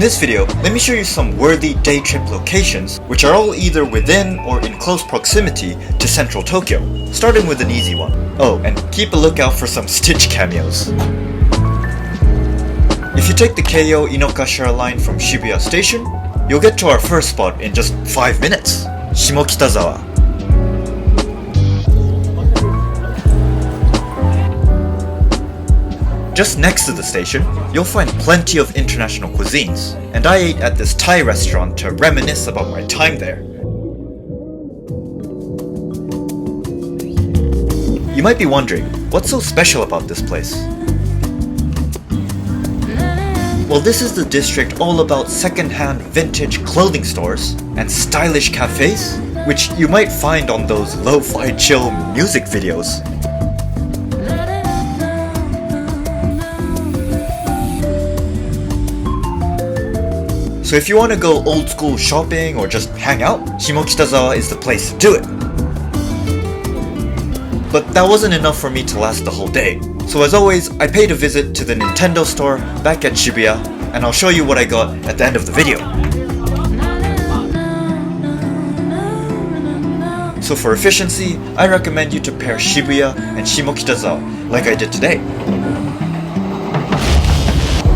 this video, let me show you some worthy day trip locations which are all either within or in close proximity to central Tokyo, starting with an easy one. Oh, and keep a lookout for some Stitch cameos. If you take the Keio Inokashira line from Shibuya Station, you'll get to our first spot in just 5 minutes, Shimokitazawa. Just next to the station, you'll find plenty of international cuisines, and I ate at this Thai restaurant to reminisce about my time there. You might be wondering, what's so special about this place? Well, this is the district all about second-hand vintage clothing stores and stylish cafes, which you might find on those lo-fi chill music videos. So if you want to go old school shopping or just hang out, Shimokitazawa is the place to do it. But that wasn't enough for me to last the whole day. So as always, I paid a visit to the Nintendo store back at Shibuya, and I'll show you what I got at the end of the video. So for efficiency, I recommend you to pair Shibuya and Shimokitazawa like I did today.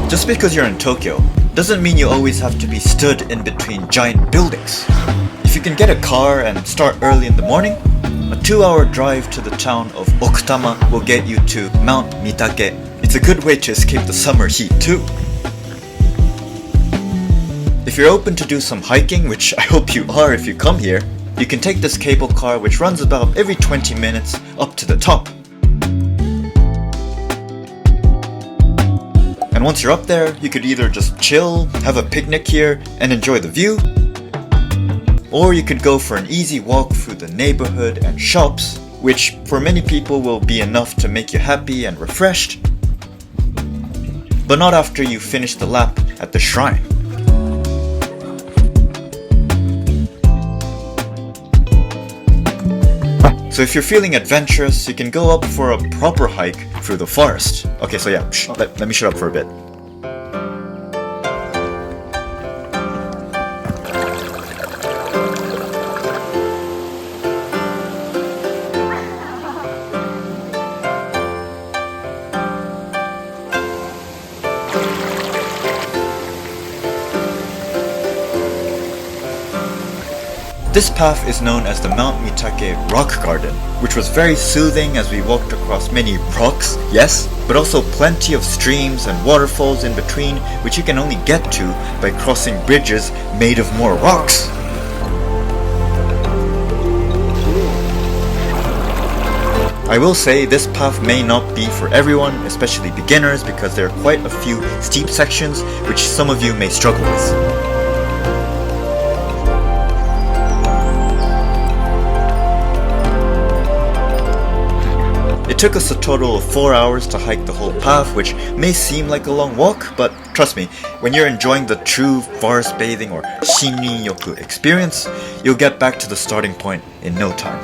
Just because you're in Tokyo doesn't mean you always have to be stood in between giant buildings. If you can get a car and start early in the morning, a 2-hour drive to the town of Okutama will get you to Mount Mitake. It's a good way to escape the summer heat too. If you're open to do some hiking, which I hope you are if you come here, you can take this cable car which runs about every 20 minutes up to the top. And once you're up there, you could either just chill, have a picnic here, and enjoy the view, or you could go for an easy walk through the neighborhood and shops, which for many people will be enough to make you happy and refreshed, but not after you finish the lap at the shrine. So if you're feeling adventurous, you can go up for a proper hike through the forest. Okay, so yeah, let me shut up for a bit. This path is known as the Mount Mitake Rock Garden, which was very soothing as we walked across many rocks, yes, but also plenty of streams and waterfalls in between, which you can only get to by crossing bridges made of more rocks. I will say this path may not be for everyone, especially beginners, because there are quite a few steep sections which some of you may struggle with. It took us a total of 4 hours to hike the whole path, which may seem like a long walk, but trust me, when you're enjoying the true forest bathing or shinrin-yoku experience, you'll get back to the starting point in no time.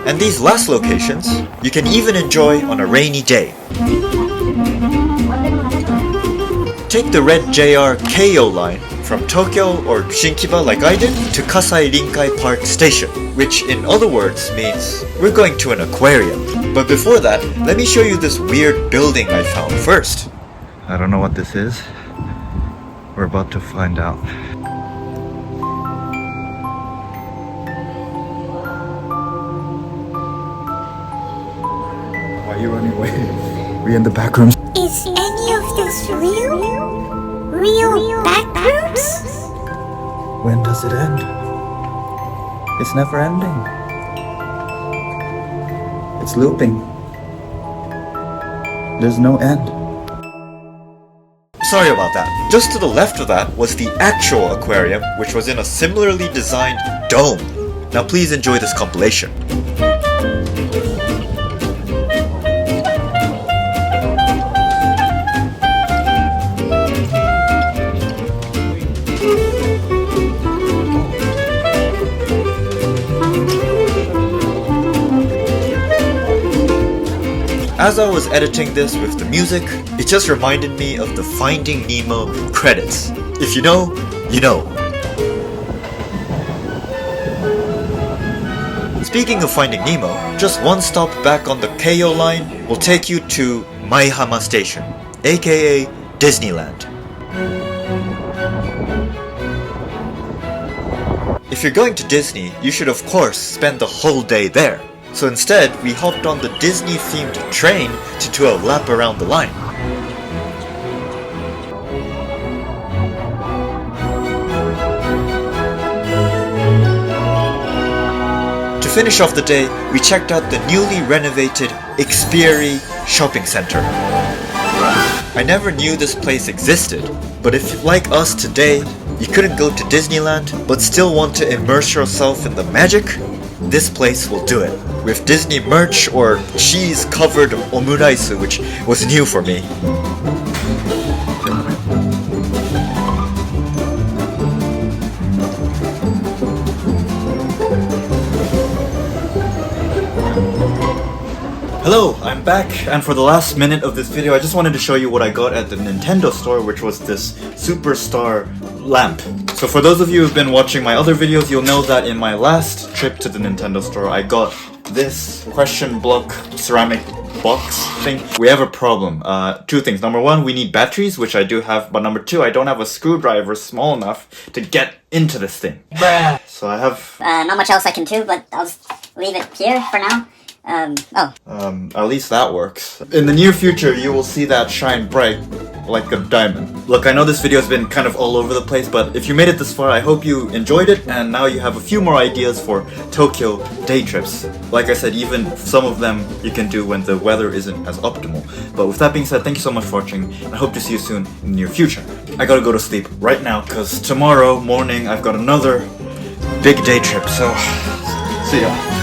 And these last locations, you can even enjoy on a rainy day. Take the red JR Keio line from Tokyo or Shinkiba like I did to Kasai Rinkai Park Station, which in other words means we're going to an aquarium. But before that, let me show you this weird building I found first. I don't know what this is. We're about to find out. Why are you running away? We're in the back rooms. Is any of this real? Real backrooms? When does it end? It's never ending. It's looping. There's no end. Sorry about that. Just to the left of that was the actual aquarium, which was in a similarly designed dome. Now please enjoy this compilation. as I was editing this with the music, it just reminded me of the Finding Nemo credits. If you know, you know. Speaking of Finding Nemo, just one stop back on the Keio line will take you to Maihama Station, aka Disneyland. If you're going to Disney, you should of course spend the whole day there. So instead, we hopped on the Disney-themed train to do a lap around the line. To finish off the day, we checked out the newly renovated Ikspieri shopping center. I never knew this place existed, but if like us today, you couldn't go to Disneyland but still want to immerse yourself in the magic, this place will do it. With Disney merch or cheese-covered omuraisu, which was new for me. Hello, I'm back, and for the last minute of this video, I just wanted to show you what I got at the Nintendo store, which was this Superstar lamp. So for those of you who've been watching my other videos, you'll know that in my last trip to the Nintendo store, I got this question block ceramic box thing. We have a problem. Two things. Number one, we need batteries, which I do have, but number two, I don't have a screwdriver small enough to get into this thing. So I have... not much else I can do, but I'll just leave it here for now. At least that works. In the near future, you will see that shine bright like a diamond. Look, I know this video has been kind of all over the place, but if you made it this far, I hope you enjoyed it, and now you have a few more ideas for Tokyo day trips. Like I said, even some of them you can do when the weather isn't as optimal. But with that being said, thank you so much for watching, and I hope to see you soon in the near future. I gotta go to sleep right now, cause tomorrow morning I've got another big day trip, so see ya.